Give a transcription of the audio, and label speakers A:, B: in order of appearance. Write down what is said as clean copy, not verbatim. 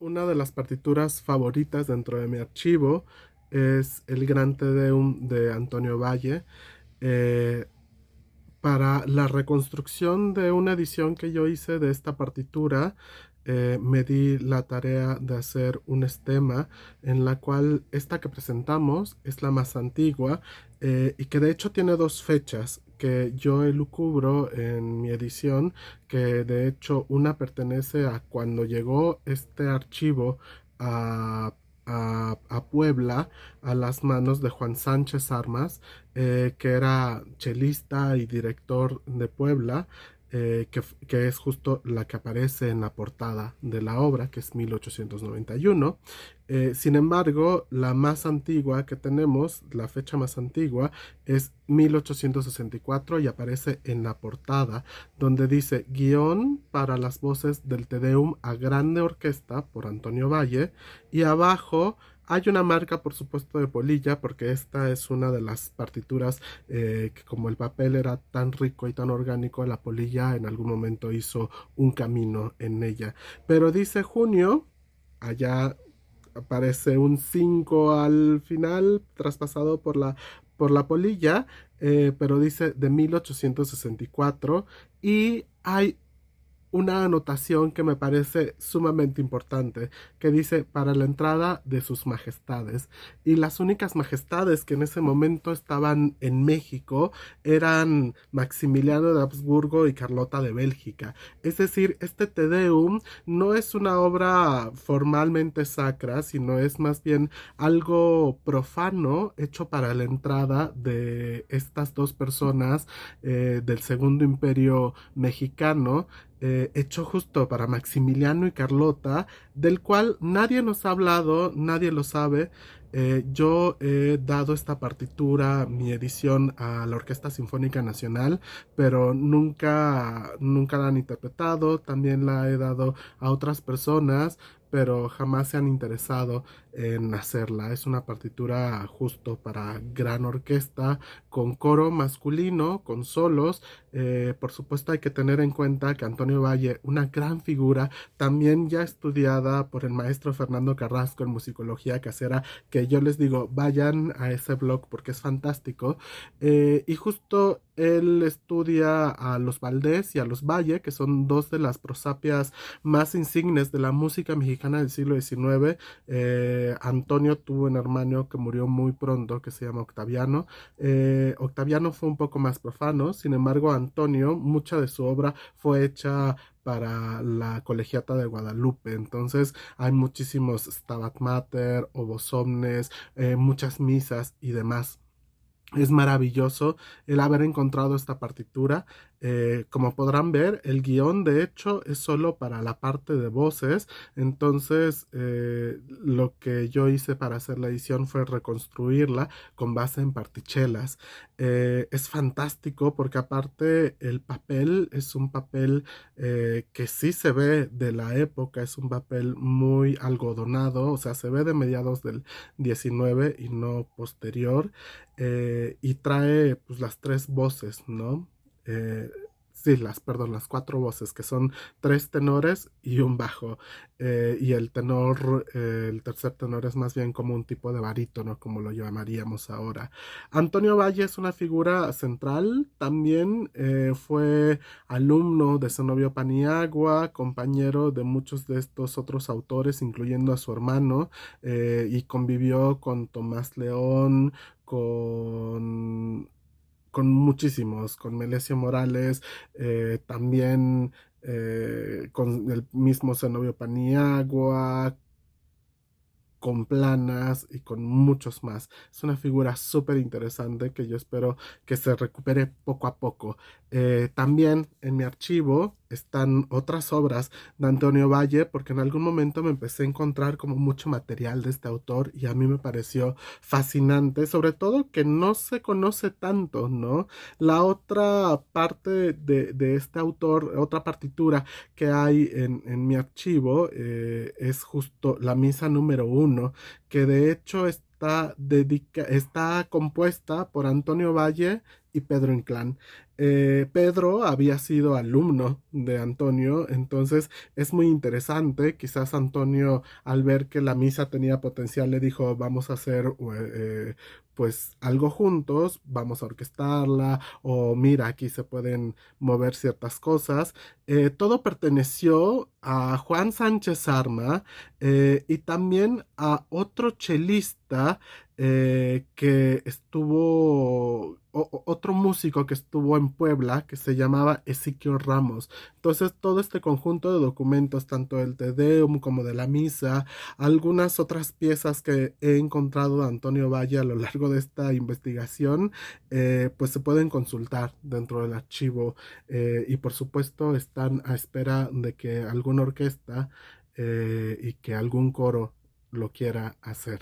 A: Una de las partituras favoritas dentro de mi archivo es el Gran Te Deum de Antonio Valle. Eh, para la reconstrucción de una edición que yo hice de esta partitura, me di la tarea de hacer un estema en la cual esta que presentamos es la más antigua, y que de hecho tiene dos fechas que yo elucubro en mi edición, que de hecho una pertenece a cuando llegó este archivo a, a Puebla, a las manos de Juan Sánchez Armas, que era chelista y director de Puebla, que es justo la que aparece en la portada de la obra, que es 1891. Sin embargo, la más antigua que tenemos, la fecha más antigua, es 1864 y aparece en la portada, donde dice guión para las voces del Te Deum a grande orquesta por Antonio Valle, y abajo hay una marca, por supuesto, de polilla, porque esta es una de las partituras, que como el papel era tan rico y tan orgánico, la polilla en algún momento hizo un camino en ella. Pero dice junio, allá aparece un 5 al final, traspasado por la polilla, pero dice de 1864, y hay una anotación que me parece sumamente importante, que dice para la entrada de sus majestades. Y las únicas majestades que en ese momento estaban en México eran Maximiliano de Habsburgo y Carlota de Bélgica. Es decir, este Te Deum no es una obra formalmente sacra, sino es más bien algo profano hecho para la entrada de estas dos personas, del Segundo Imperio Mexicano, hecho justo para Maximiliano y Carlota, del cual nadie nos ha hablado, nadie lo sabe. Yo he dado esta partitura, mi edición, a la Orquesta Sinfónica Nacional, pero nunca la han interpretado. También la he dado a otras personas, pero jamás se han interesado en hacerla. Es una partitura justo para gran orquesta, con coro masculino, con solos. Por supuesto hay que tener en cuenta que Antonio Valle, una gran figura, también ya estudiada por el maestro Fernando Carrasco en musicología casera, que yo les digo, vayan a ese blog porque es fantástico. Y justo él estudia a los Valdés y a los Valle, que son dos de las prosapias más insignes de la música mexicana del siglo XIX. Antonio tuvo un hermano que murió muy pronto, que se llama Octaviano. Octaviano fue un poco más profano, sin embargo, Antonio, mucha de su obra fue hecha para la Colegiata de Guadalupe. Entonces hay muchísimos Stabat Mater, Obos Omnes, muchas misas y demás. Es maravilloso el haber encontrado esta partitura. Como podrán ver, el guión de hecho es solo para la parte de voces. Entonces, lo que yo hice para hacer la edición fue reconstruirla con base en partichelas. Es fantástico porque aparte el papel es un papel, que sí se ve de la época, es un papel muy algodonado, o sea, se ve de mediados del 19 y no posterior. Y trae pues las tres voces, ¿no? Eh, sí, perdón, las cuatro voces, que son tres tenores y un bajo. Y el tenor, el tercer tenor es más bien como un tipo de barítono, como lo llamaríamos ahora. Antonio Valle es una figura central, también fue alumno de Zenobio Paniagua, compañero de muchos de estos otros autores, incluyendo a su hermano, y convivió con Tomás León, con, con muchísimos, con Melesio Morales, también, con el mismo Zenobio Paniagua, con Planas y con muchos más. Es una figura súper interesante que yo espero que se recupere poco a poco. También en mi archivo están otras obras de Antonio Valle, porque en algún momento me empecé a encontrar como mucho material de este autor y a mí me pareció fascinante, sobre todo que no se conoce tanto, ¿no? La otra parte de este autor, otra partitura que hay en mi archivo, es justo la misa número uno, que de hecho está compuesta por Antonio Valle y Pedro Inclán. Pedro había sido alumno de Antonio, entonces es muy interesante. Quizás Antonio, al ver que la misa tenía potencial, le dijo, vamos a hacer pues algo juntos, vamos a orquestarla, o mira, aquí se pueden mover ciertas cosas. Todo perteneció a Juan Sánchez Arma, y también a otro chelista que estuvo, otro músico que estuvo en Puebla, que se llamaba Ezequiel Ramos. Entonces, todo este conjunto de documentos, tanto el Te Deum como de la misa, algunas otras piezas que he encontrado de Antonio Valle a lo largo de esta investigación, pues se pueden consultar dentro del archivo, y por supuesto están a espera de que alguna orquesta y que algún coro lo quiera hacer.